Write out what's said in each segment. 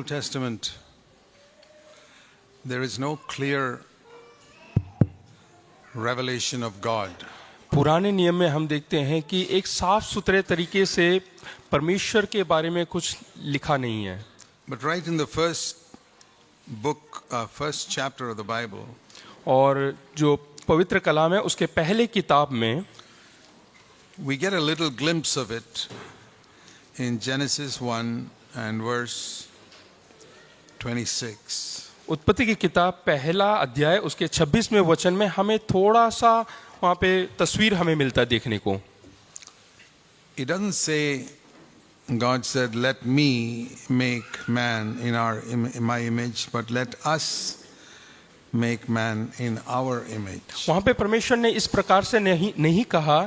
Old Testament, there is no clear revelation of God. पुराने नियम में हम देखते हैं कि एक साफ सुथरे तरीके से परमेश्वर के बारे में कुछ लिखा नहीं है. But right in the first book, first chapter of the Bible, और जो पवित्र कलाम है उसके पहले किताब में we get a little glimpse of it in Genesis 1 and verse 26. उत्पत्ति की किताब पहला अध्याय उसके 26वें वचन में हमें थोड़ा सा वहाँ पे तस्वीर हमें मिलता है देखने को. It doesn't say God said, "Let me make man in my image, but let us make man in our image." वहाँ पे परमेश्वर ने इस प्रकार से नहीं कहा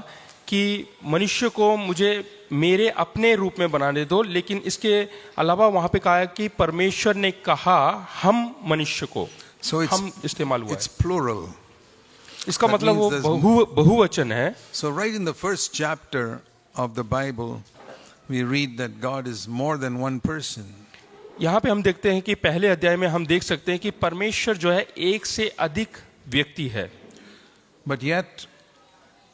कि मनुष्य को मुझे मेरे अपने रूप में बनाने दो, लेकिन इसके अलावा वहाँ पे कहा कि परमेश्वर ने कहा हम मनुष्य को. So हम इस्तेमाल हुआ it's है. plural. इसका That मतलब वो means there's बहुवचन है. So right in the first chapter of the Bible, we read that God is more than one person. यहाँ पे हम देखते हैं कि पहले अध्याय में हम देख सकते हैं कि परमेश्वर जो है एक से अधिक व्यक्ति है. But yet,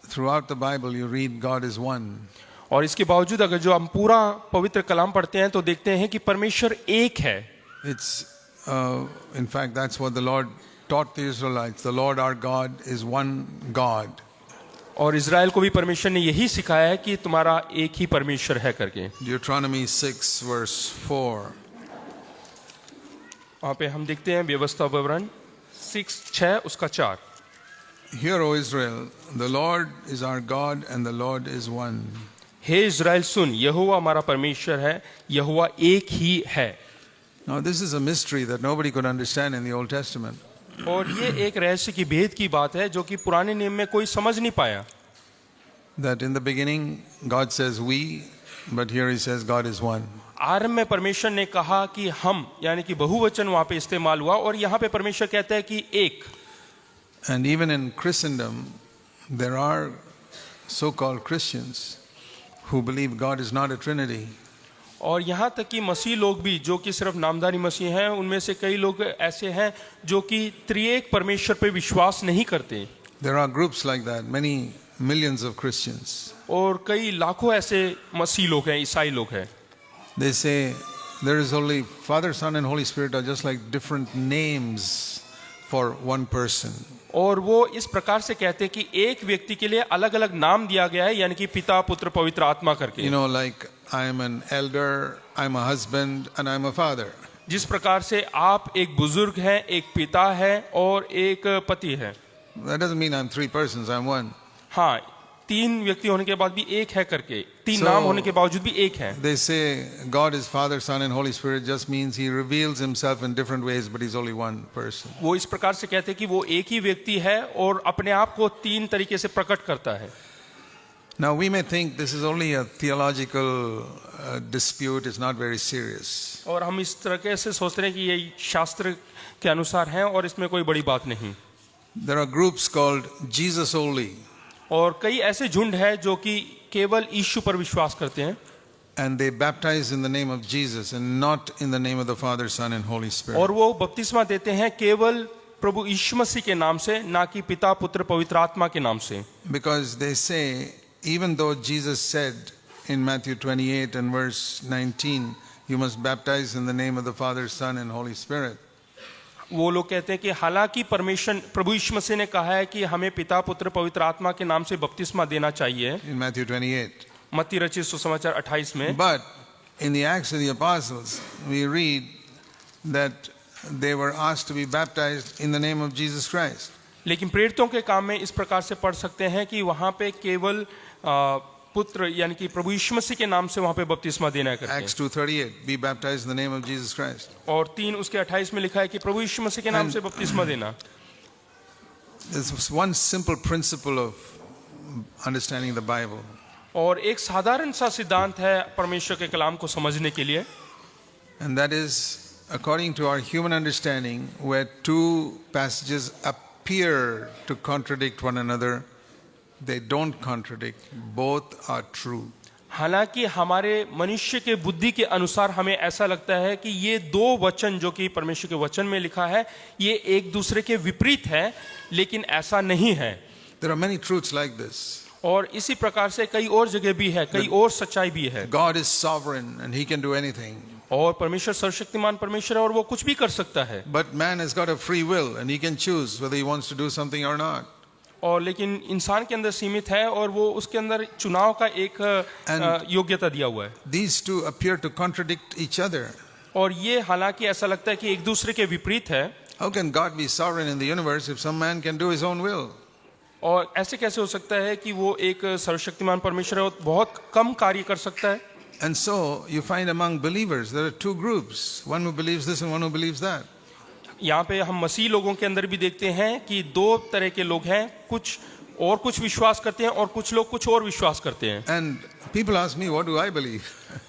throughout the Bible, you read God is one. और इसके बावजूद अगर जो हम पूरा पवित्र कलाम पढ़ते हैं तो देखते हैं कि परमेश्वर एक है. It's, in fact, that's what the Lord taught the Israelites. The Lord our God is one God. और इज़राइल को भी परमेश्वर ने यही सिखाया है कि तुम्हारा एक ही परमेश्वर है करके. Deuteronomy 6 verse 4. वहाँ पे हम देखते हैं व्यवस्था विवरण 6 उसका 4. Hear, O Israel, the Lord is our God and the Lord is one. हे इज़राइल सुन, यहोवा हमारा परमेश्वर है, यहोवा एक ही है. Now this is a mystery that nobody could understand in the Old Testament. और ये एक रहस्य की भेद की बात है जो कि पुराने नियम में कोई समझ नहीं पाया. That in the beginning God says we, but here he says God is one. आरंभ में परमेश्वर ने कहा कि हम, यानी कि बहुवचन वहाँ पे इस्तेमाल हुआ, और यहाँ पे परमेश्वर कहता है कि एक. And even in Christendom, there are so-called Christians who believe God is not a Trinity. और यहाँ तक कि मसीह लोग भी जो कि सिर्फ नामधारी मसीह हैं, उनमें से कई लोग ऐसे हैं जो कि त्रिएक परमेश्वर पे विश्वास नहीं करते. There are groups like that, many millions of Christians. और कई लाखों ऐसे मसीह लोग हैं, ईसाई लोग हैं. They say there is only Father, Son and Holy Spirit are just like different names for one person. और वो इस प्रकार से कहते हैं कि एक व्यक्ति के लिए अलग अलग नाम दिया गया है, यानी कि पिता पुत्र पवित्र आत्मा करके. You know, like I am an elder, I'm a husband and I'm a father. जिस प्रकार से आप एक बुजुर्ग हैं, एक पिता है और एक पति है. That doesn't mean I'm three persons, I'm one. हाँ, तीन व्यक्ति होने के बाद भी एक है करके, तीन नाम होने के बावजूद भी एक है. They say God is Father, Son and Holy Spirit just means he reveals himself in different ways, but he's only one person. वो इस प्रकार से कहते हैं कि वो एक ही व्यक्ति है और अपने आप को तीन तरीके से प्रकट करता है. Now we may think this is only a theological dispute, it's not very serious. और हम इस तरह से सोचते हैं कि ये शास्त्र के अनुसार है और इसमें कोई बड़ी बात नहीं. There are groups called Jesus only. और कई ऐसे झुंड है जो कि केवल यीशु पर विश्वास करते हैं. And they baptize in the name of Jesus and not in the name of the Father, Son and Holy Spirit. और वो बपतिस्मा देते हैं केवल प्रभु यीशु मसीह के नाम से, ना कि पिता पुत्र पवित्र आत्मा के नाम से. Because they say, even though Jesus said in Matthew 28 and verse 19, you must baptize in the name of the Father, Son and Holy Spirit. वो लोग कहते हैं कि हालांकि परमेश्वर प्रभु यीशु मसीह ने कहा है कि हमें पिता पुत्र पवित्र आत्मा के नाम से बपतिस्मा देना चाहिए, In Matthew 28. मत्ती रचित सुसमाचार 28 में. But in the Acts of the Apostles, we read that they were asked to be baptized in the name of Jesus Christ. लेकिन प्रेरितों के काम में इस प्रकार से पढ़ सकते हैं कि वहाँ पे केवल पुत्र यानी कि प्रभु यीशु मसीह के नाम से वहाँ पे बपतिस्मा देना करते हैं. Acts 2:38, be baptized in the name of Jesus Christ. और 3 उसके 28 में लिखा है कि प्रभु यीशु मसीह के नाम से बपतिस्मा देना. There's one simple principle of understanding the Bible. और एक साधारण सा सिद्धांत है परमेश्वर के कलाम को समझने के लिए. And that is, according to our human understanding, where two passages appear to contradict one another, they don't contradict, both are true. हालांकि हमारे मनुष्य के बुद्धि के अनुसार हमें ऐसा लगता है कि ये दो वचन जो कि परमेश्वर के वचन में लिखा है ये एक दूसरे के विपरीत है, लेकिन ऐसा नहीं है। There are many truths like this. और इसी प्रकार से कई और जगह भी है, कई और सच्चाई भी है। God is sovereign and he can do anything. और परमेश्वर सर्वशक्तिमान परमेश्वर है और वो कुछ भी कर सकता है। But man has got a free will and he can choose whether he wants to do something or not. और लेकिन इंसान के अंदर सीमित है और वो उसके अंदर चुनाव का एक योग्यता दिया हुआ है। These two appear to contradict each other. और ये हालांकि ऐसा लगता है कि एक दूसरे के विपरीत है। How can God be sovereign in the universe if some man can do his own will? और ऐसे कैसे हो सकता है कि वो एक सर्वशक्तिमान परमेश्वर है और बहुत कम कार्य कर सकता है। And so you find among believers there are two groups, one who believes this and one who believes that. यहाँ पे हम मसीह लोगों के अंदर भी देखते हैं कि दो तरह के लोग हैं, कुछ विश्वास करते हैं और कुछ लोग कुछ और विश्वास करते हैं। And people ask me, what do I believe?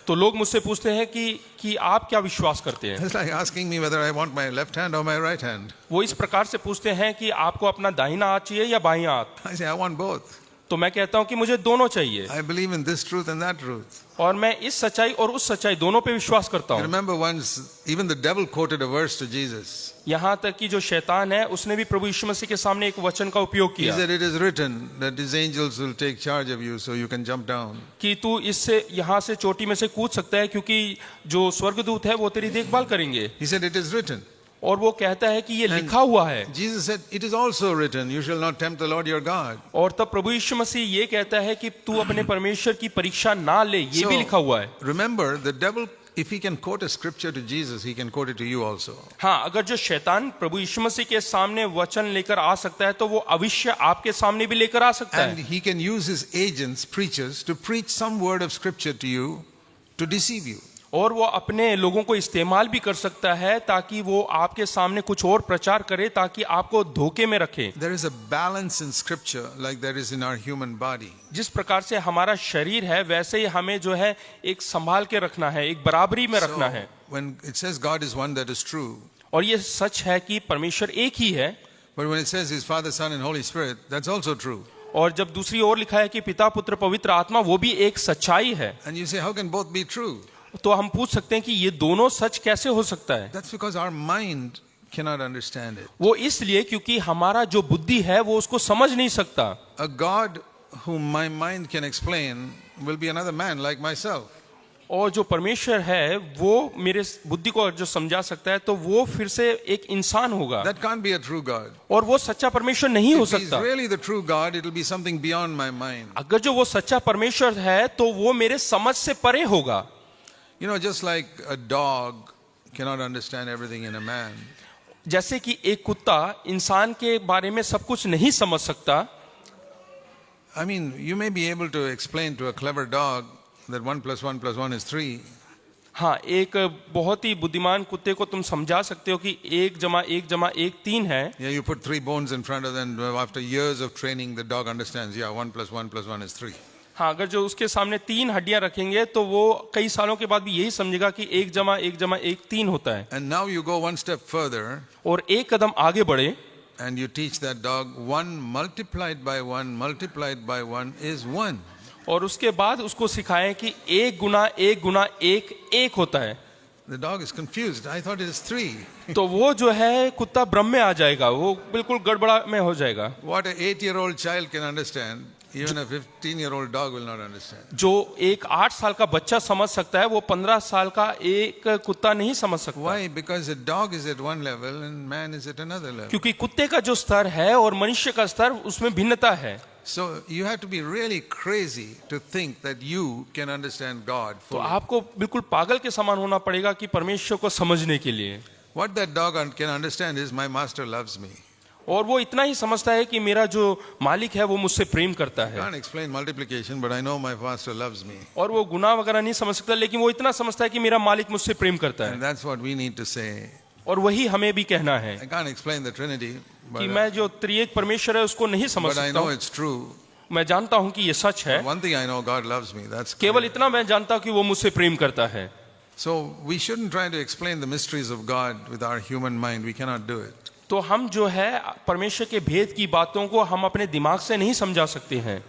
तो लोग मुझसे पूछते हैं कि आप क्या विश्वास करते हैं। It's like asking me whether I want my left hand or my right hand. वो इस प्रकार से पूछते हैं कि आपको अपना दाहिना हाथ चाहिए या बायां हाथ। I say I want both. तो मैं कहता हूं कि मुझे दोनों चाहिए। I believe in this truth and that truth. और मैं इस सच्चाई और उस सच्चाई दोनों पे विश्वास करता I हूं। remember once even the devil quoted a verse to Jesus. यहाँ तक कि जो शैतान है उसने भी प्रभु यीशु मसीह के सामने एक वचन का उपयोग He किया said it is written that his angels will take charge of you so you can jump down. कि तू इससे यहाँ से चोटी में से कूद सकता है क्योंकि जो स्वर्गदूत है वो तेरी देखभाल करेंगे। He said it is written. और वो कहता है कि ये लिखा हुआ है। Jesus said it is also written you shall not tempt the Lord your God. और तब प्रभु यीशु मसीह ये कहता है कि तू अपने परमेश्वर की परीक्षा ना ले, ये भी लिखा हुआ है। Remember the devil, if he can quote a scripture to Jesus, he can quote it to you also. हाँ, अगर जो शैतान प्रभु यीशु मसीह के सामने वचन लेकर आ सकता है तो वो अवश्य आपके सामने भी लेकर आ सकता And है। he can use his agents, preachers, to preach some word of scripture to you to deceive you. और वो अपने लोगों को इस्तेमाल भी कर सकता है ताकि वो आपके सामने कुछ और प्रचार करे ताकि आपको धोखे में रखे। There is a balance in scripture like there is in our human body. जिस प्रकार से हमारा शरीर है वैसे ही हमें जो है एक संभाल के रखना है, एक बराबरी में रखना है। When it says God is one, that is true. और ये सच है कि परमेश्वर एक ही है। But when it says his Father, Son and Holy Spirit, that's also true. और जब दूसरी ओर लिखा है कि पिता पुत्र पवित्र आत्मा, वो भी एक सच्चाई है। And you say how can both be true? तो हम पूछ सकते हैं कि ये दोनों सच कैसे हो सकता है। That's because our mind cannot understand it. वो इसलिए क्योंकि हमारा जो बुद्धि है वो उसको समझ नहीं सकता। A God whom my mind can explain will be another man like myself. और जो परमेश्वर है वो मेरे बुद्धि को जो समझा सकता है तो वो फिर से एक इंसान होगा। That can't be a true God. और वो सच्चा परमेश्वर नहीं हो If he's सकता। really the true God, it will be something beyond my mind. अगर जो वो सच्चा परमेश्वर है तो वो मेरे समझ से परे होगा। You know, just like a dog cannot understand everything in a man. जैसे कि एक कुत्ता इंसान के बारे में सब कुछ नहीं समझ सकता। I mean, you may be able to explain to a clever dog that 1 + 1 + 1 is 3. हाँ, एक बहुत ही बुद्धिमान कुत्ते को तुम समझा सकते हो कि 1 + 1 = 1 3 है। Yeah, you put 3 bones in front of them. After years of training, the dog understands. Yeah, 1 + 1 + 1 is 3. हाँ, अगर जो उसके सामने 3 हड्डियां रखेंगे तो वो कई सालों के बाद भी यही समझेगा कि 1 + 1 = 1 3 होता है। And now you go one step further और एक कदम आगे बढ़े and you teach that dog 1 multiplied by 1 multiplied by 1 is 1. और उसके बाद उसको सिखाएं कि 1 × 1 × 1 1 होता है। The dog is confused. I thought it is 3. तो वो जो है कुत्ता भ्रम में आ जाएगा, वो बिल्कुल गड़बड़ा में हो जाएगा। What an 8-year-old child can understand, even a 15-year-old dog will not understand. जो एक 8 साल का बच्चा समझ सकता है वो 15 साल का एक कुत्ता नहीं समझ सकता। Why? Because a dog is at one level and man is at another level. क्योंकि कुत्ते का जो स्तर है और मनुष्य का स्तर उसमें भिन्नता है। So you have to be really crazy to think that you can understand God तो fully. आपको बिल्कुल पागल के समान होना पड़ेगा कि परमेश्वर को समझने के लिए। What that dog can understand is my master loves me. और वो इतना ही समझता है कि मेरा जो मालिक है वो मुझसे प्रेम करता I है। can't explain multiplication, but I know my master loves me. और वो गुनाह वगैरह नहीं समझ सकता, लेकिन वो इतना समझता है कि मेरा मालिक मुझसे प्रेम करता And है। that's what we need to say. और वही हमें भी कहना है I can't explain the Trinity, कि but, मैं जो त्रिएक परमेश्वर है उसको नहीं समझ but I सकता know हूँ। it's true. मैं जानता हूँ कि ये सच है। One thing I know, God loves me. That's केवल clear. इतना मैं जानता हूँ कि वो मुझसे प्रेम करता है। So we shouldn't try to explain the mysteries of God with our human mind. We cannot do it. तो हम जो है परमेश्वर के भेद की बातों को हम अपने दिमाग से नहीं समझा सकते हैं।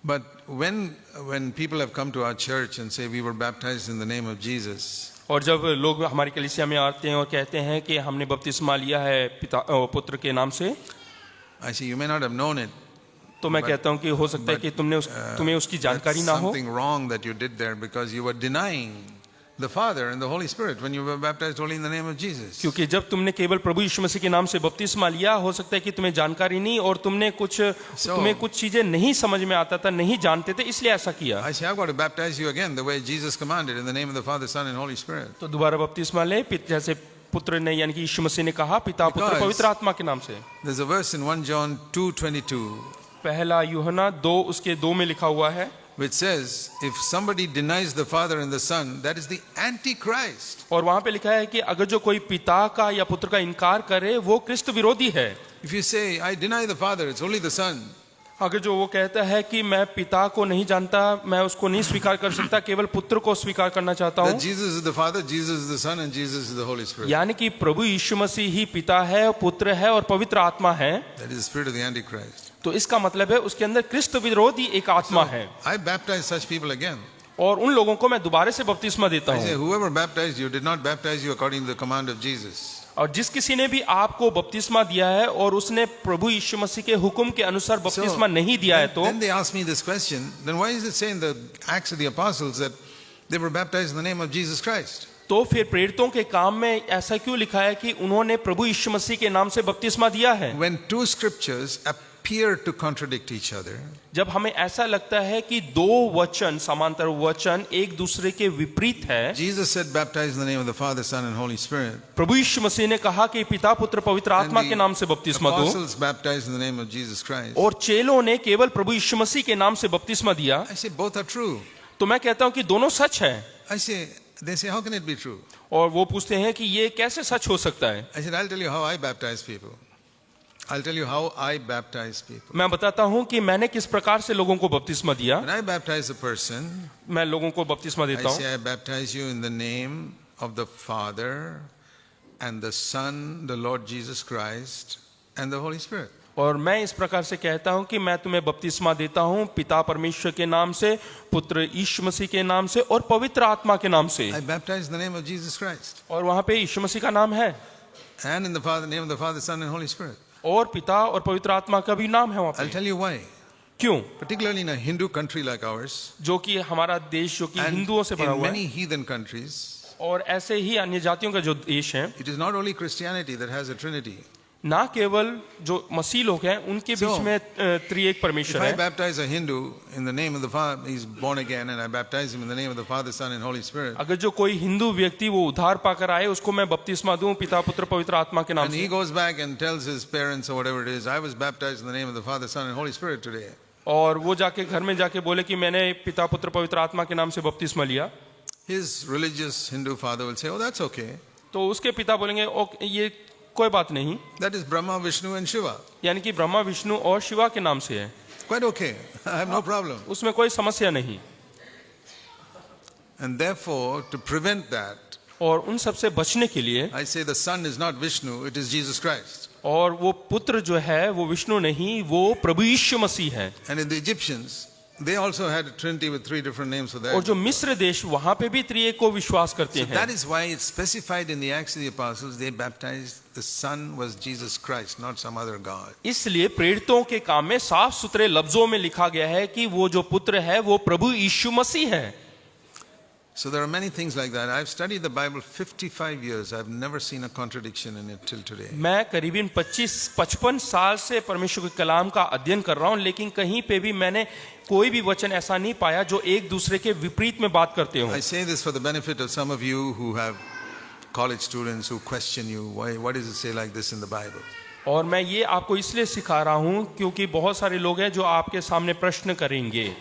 But when people have come to our church and say we were baptized in the name of Jesus, और जब लोग हमारी कलीसिया में आते हैं और कहते हैं कि हमने बपतिस्मा लिया है पुत्र के नाम से, I say you may not have known it. तो मैं कहता हूं कि हो सकता है कि तुम्हें उसकी जानकारी ना That's हो. something wrong that you did there because you were denying the Father and the Holy Spirit when you were baptized only in the name of Jesus. क्योंकि जब तुमने केवल प्रभु यीशु मसीह के नाम से बपतिस्मा लिया, हो सकता है कि तुम्हें जानकारी नहीं और तुम्हें कुछ चीजें नहीं समझ में आता था, नहीं जानते थे, इसलिए ऐसा किया. I say I've got to baptize you again the way Jesus commanded in the name of the Father, Son and Holy Spirit. तो दोबारा बपतिस्मा ले, जैसे पुत्र ने यानी कि यीशु मसीह ने कहा, पिता पुत्र पवित्र आत्मा के नाम से. There's a verse in 1 John 2:22 पहला यूहन्ना 2 में लिखा हुआ है, which says if somebody denies the Father and the Son, that is the Antichrist. और वहां पे लिखा है कि अगर जो कोई पिता का या पुत्र का इनकार करे वो क्रिस्त विरोधी है. If you say I deny the Father, it's only the Son, अगर जो वो कहता है कि मैं पिता को नहीं जानता, मैं उसको नहीं स्वीकार कर सकता, केवल पुत्र को स्वीकार करना चाहता that हूँ, Jesus is the Father, Jesus is the Son and Jesus is the Holy Spirit. यानी कि प्रभु यीशु मसीह ही पिता है, पुत्र है और पवित्र आत्मा है, That is the spirit of the Antichrist. तो इसका मतलब है उसके अंदर क्रिस्त विरोधी एक आत्मा है. I baptize such people again. और उन लोगों को मैं दोबारा से बपतिस्मा देता I say हूँ. whoever baptized you did not baptize you according to the command of Jesus. और जिस किसी ने भी आपको बपतिस्मा दिया है और उसने प्रभु यीशु मसीह के हुक्म के अनुसार बपतिस्मा नहीं दिया है, तो then they ask me this question, then why is it saying the Acts of the Apostles that they were baptized in the name of Jesus Christ? तो फिर प्रेरितों के काम में ऐसा क्यों लिखा है कि उन्होंने प्रभु यीशु मसीह के नाम से बपतिस्मा दिया है? When two scriptures appear to contradict each other, जब हमें ऐसा लगता है कि दो वचन, समांतर वचन एक दूसरे के विपरीत है. Jesus said baptize in the name of the Father, Son and Holy Spirit. प्रभु यीशु मसीह ने कहा कि पिता पुत्र पवित्र आत्मा के नाम से बपतिस्मा दो, Apostles baptized in the name of Jesus Christ. और चेलों ने केवल प्रभु यीशु मसीह के नाम से बपतिस्मा दिया. I say both are true. तो मैं कहता हूं कि दोनों सच है. They say how can it be true? और वो पूछते हैं कि ये कैसे सच हो सकता है? I said I'll tell you how I baptize people. I'll tell you how I baptize people. मैं बताता हूं कि मैंने किस प्रकार से लोगों को बपतिस्मा दिया. When I baptize a person, मैं लोगों को बपतिस्मा देता I हूं. say I baptize you in the name of the Father and the Son, the Lord Jesus Christ and the Holy Spirit. और मैं इस प्रकार से कहता हूं कि मैं तुम्हें बपतिस्मा देता हूं पिता परमेश्वर के नाम से, पुत्र यीशु मसीह के नाम से और पवित्र आत्मा के नाम से. I baptize in the name of Jesus Christ और वहां पे यीशु मसीह का नाम है and in the name of the Father, Son and Holy Spirit. और पिता और पवित्र आत्मा का भी नाम है वहां I'll पे. tell you why. क्यों? Particularly in a Hindu country like ours जो कि हमारा देश जो कि and हिंदुओं से भरा in हुआ many है heathen countries, और ऐसे ही अन्य जातियों का जो देश है, it is not only Christianity that has a Trinity. ना केवल जो मसीह लोग हैं उनके बीच में त्रिएक If परमेश्वर I है. baptize a Hindu in the name of the Father, he's born again, and I baptize him in the name of the Father, Son and Holy Spirit, अगर जो कोई हिंदू व्यक्ति वो उद्धार पाकर आए, उसको मैं बपतिस्मा दूं पिता पुत्र पवित्र आत्मा के नाम and he से, goes back and tells his parents or whatever it is, I was baptized in the name of the Father, Son and Holy Spirit today. और वो जाके घर में जाके बोले कि मैंने पिता पुत्र पवित्र आत्मा के नाम से बपतिस्मा लिया, His religious Hindu father will say, oh, that's okay. तो उसके पिता बोलेंगे ओके, ये कोई बात नहीं, That is Brahma, Vishnu and Shiva. यानी कि ब्रह्मा विष्णु और शिवा के नाम से है, Quite okay. I have no problem. उसमें कोई समस्या नहीं. And therefore, to prevent that, और उन सब से बचने के लिए, I say the Son is not Vishnu, it is Jesus Christ. और वो पुत्र जो है वो विष्णु नहीं, वो प्रभु यीशु मसीह है. And in the Egyptians, they also had a Trinity with 3 different names for that. और जो मिस्र देश वहां पे भी त्रिएक को विश्वास करते So हैं. that is why it's specified in the Acts of the Apostles, they baptized the Son was Jesus Christ, not some other God. इसलिए प्रेरितों के काम में साफ सुथरे लफ्जों में लिखा गया है कि वो जो पुत्र है वो प्रभु यीशु मसीह है. So there are many things like that. I've studied the Bible 55 years. I've never seen a contradiction in it till today. मैं करीबन 55 साल से परमेश्वर के कलाम का अध्ययन कर रहा हूं, लेकिन कहीं पे भी मैंने कोई भी वचन ऐसा नहीं पाया जो एक दूसरे के विपरीत में बात करते हो. I say this for the benefit of some of you who have college students who question you. Why does it say like this in the Bible? और मैं ये आपको इसलिए सिखा रहा हूं क्योंकि बहुत सारे लोग हैं जो आपके सामने प्रश्न करेंगे.